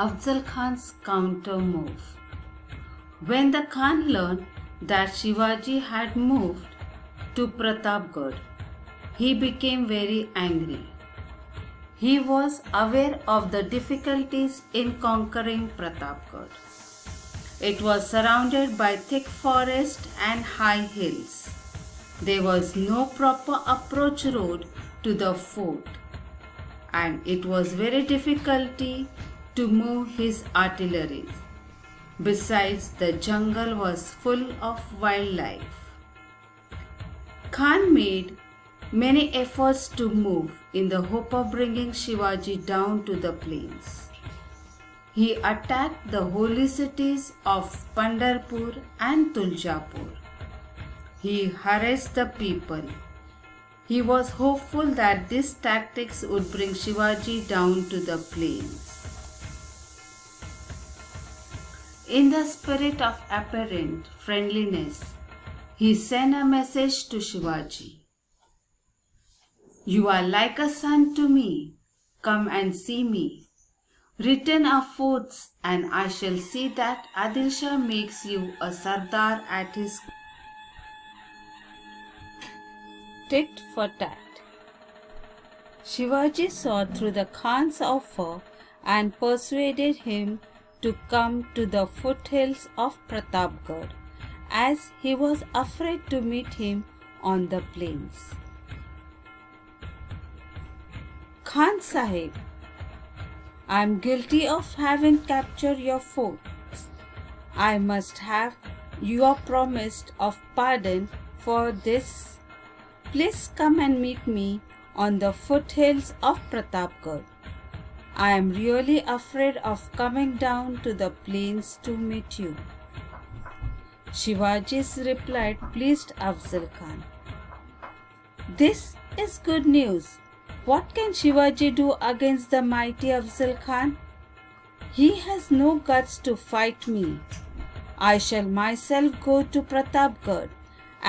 Afzal Khan's counter move. When the Khan learned that Shivaji had moved to Pratapgarh, he became very angry. He was aware of the difficulties in conquering Pratapgarh. It was surrounded by thick forest and high hills. There was no proper approach road to the fort, and it was very difficult to move his artillery. Besides, the jungle was full of wildlife. Khan made many efforts to move in the hope of bringing Shivaji down to the plains. He attacked the holy cities of Pandharpur and Tuljapur. He harassed the people. He was hopeful that these tactics would bring Shivaji down to the plains. In the spirit of apparent friendliness, he sent a message to Shivaji. "You are like a son to me. Come and see me. Return our forts, and I shall see that Adil Shah makes you a Sardar at his tit for tat." Shivaji saw through the Khan's offer and persuaded him to come to the foothills of Pratapgarh, as he was afraid to meet him on the plains. "Khan Sahib, I am guilty of having captured your forts. I must have your promise of pardon for this. Please come and meet me on the foothills of Pratapgarh. I am really afraid of coming down to the plains to meet you." Shivaji's reply pleased Afzal Khan. "This is good news. What can Shivaji do against the mighty Afzal Khan? He has no guts to fight me. I shall myself go to Pratapgarh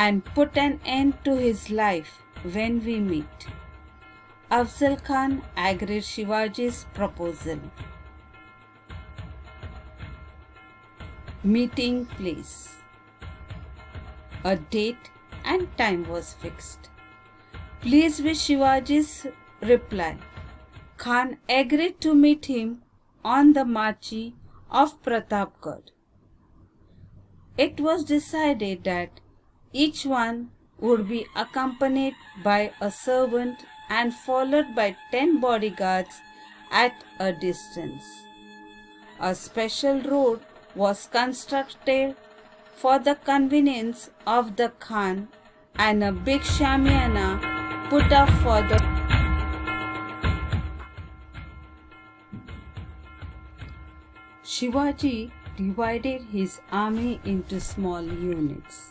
and put an end to his life when we meet." Afzal Khan agreed Shivaji's proposal. Meeting place. A date and time was fixed. Pleased with Shivaji's reply, Khan agreed to meet him on the marchi of Pratapgarh. It was decided that each one would be accompanied by a servant and followed by 10 bodyguards at a distance. A special road was constructed for the convenience of the Khan, and a big shamiana put up for the Shivaji divided his army into small units.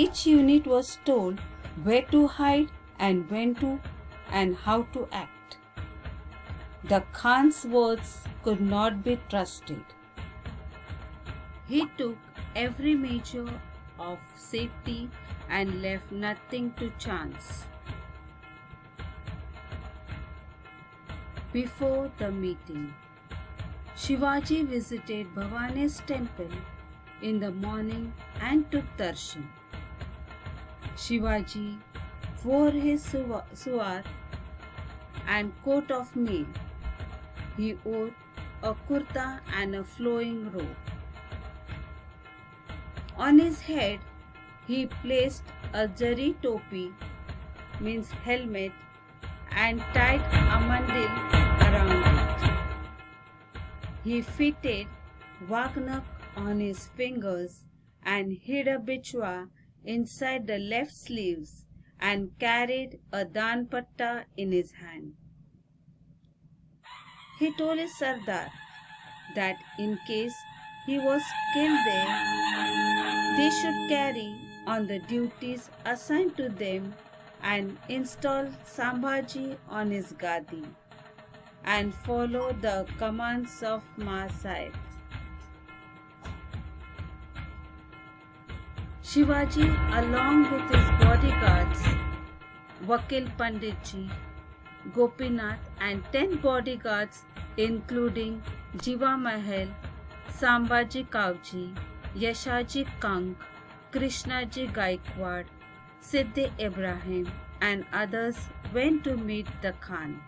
Each unit was told where to hide and when to and how to act. The Khan's words could not be trusted. He took every measure of safety and left nothing to chance. Before the meeting, Shivaji visited Bhavani's temple in the morning and took darshan. Shivaji wore his suwar and coat of mail. He wore a kurta and a flowing robe. On his head, he placed a jari topi, means helmet, and tied a mandil around it. He fitted wagnak on his fingers and hid a bichwa inside the left sleeves and carried a danpatta in his hand. He told his Sardar that in case he was killed there, they should carry on the duties assigned to them and install Sambhaji on his gadi and follow the commands of Ma Sahib. Shivaji, along with his bodyguards, Vakil Panditji, Gopinath and 10 bodyguards including Jiva Mahal, Sambhaji Kauji, Yashaji Kank, Krishnaji Gaikwad, Siddhi Ibrahim, and others went to meet the Khan.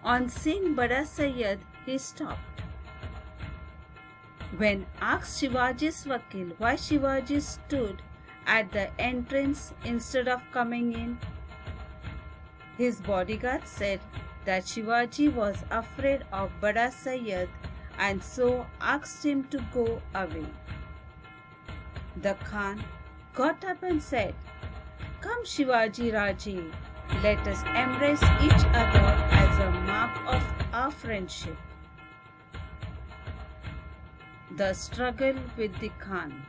On seeing Bada Sayyid, he stopped. When asked Shivaji's Vakil why Shivaji stood at the entrance instead of coming in, his bodyguard said that Shivaji was afraid of Bada Sayyid and so asked him to go away. The Khan got up and said, "Come Shivaji Raje, let us embrace each other as a mark of our friendship." The struggle with the Khan.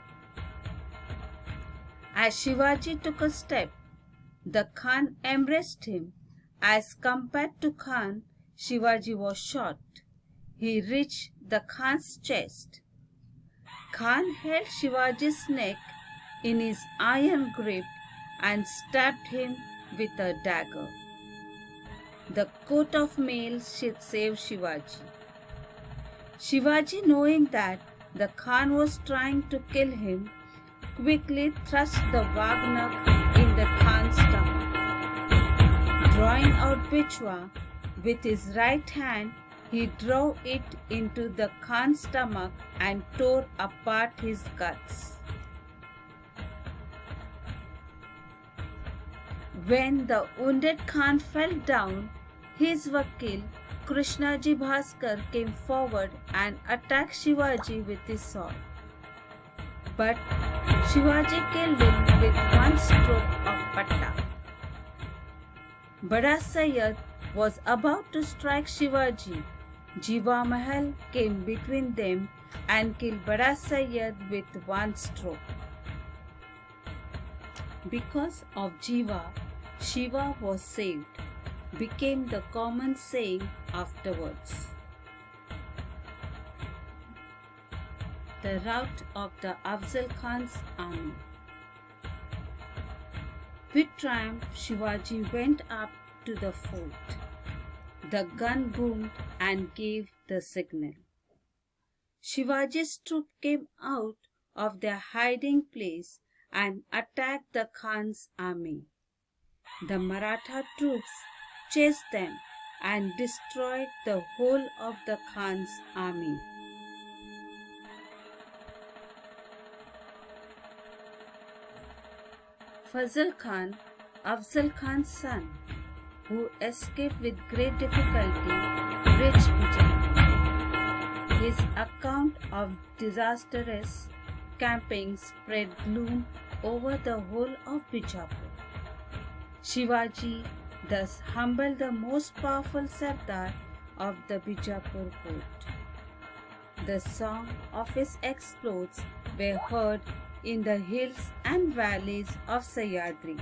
As Shivaji took a step, the Khan embraced him. As compared to Khan, Shivaji was short. He reached the Khan's chest. Khan held Shivaji's neck in his iron grip and stabbed him with a dagger. The coat of mail saved Shivaji. Shivaji, knowing that the Khan was trying to kill him, quickly thrust the Wagner in the Khan's stomach. Drawing out Bichwa with his right hand, he drove it into the Khan's stomach and tore apart his guts. When the wounded Khan fell down, his Vakil Krishnaji Bhaskar came forward and attacked Shivaji with his sword. But Shivaji killed him with one stroke of patta. Bada Sayyid was about to strike Shivaji. Jiva Mahal came between them and killed Bada Sayyid with one stroke. Because of Jiva, Shiva was saved, became the common saying afterwards. The rout of the Afzal Khan's army. With triumph, Shivaji went up to the fort. The gun boomed and gave the signal. Shivaji's troops came out of their hiding place and attacked the Khan's army. The Maratha troops chased them and destroyed the whole of the Khan's army. Fazl Khan, Afzal Khan's son, who escaped with great difficulty, reached Bijapur. His account of disastrous camping spread gloom over the whole of Bijapur. Shivaji thus humbled the most powerful Sardar of the Bijapur court. The song of his exploits were heard in the hills and valleys of Sahyadri.